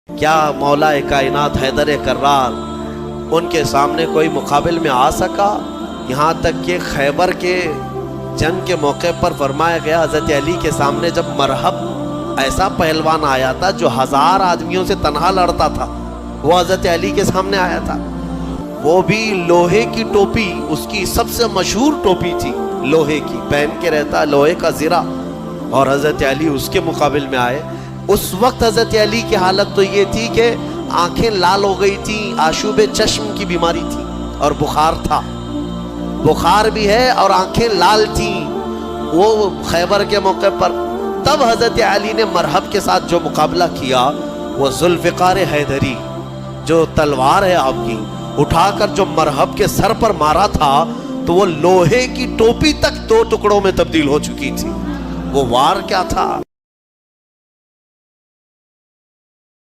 क्या मौलाए कायनात हैदर कर्रार उनके सामने कोई मुकाबिल में आ सका। यहाँ तक कि खैबर के जंग के मौके पर फरमाया गया हज़रत अली के सामने जब मरहब ऐसा पहलवान आया था जो 1000 आदमियों से तनहा लड़ता था, वो हज़रत अली के सामने आया था। वो भी लोहे की टोपी, उसकी सबसे मशहूर टोपी थी लोहे की, पहन के रहता लोहे का ज़िरा, और हज़रत अली उसके मुकाबिल में आए। उस वक्त हज़रत अली की हालत तो ये थी कि आंखें लाल हो गई थी, आशूबे चश्म की बीमारी थी और बुखार था, बुखार भी है और आंखें लाल थी वो खैबर के मौके पर। तब हज़रत अली ने मरहब के साथ जो मुकाबला किया, वो जुल्फ़िकार हैदरी जो तलवार है आपकी उठाकर जो मरहब के सर पर मारा था, तो वो लोहे की टोपी तक 2 टुकड़ों में तब्दील हो चुकी थी। वो वार क्या था।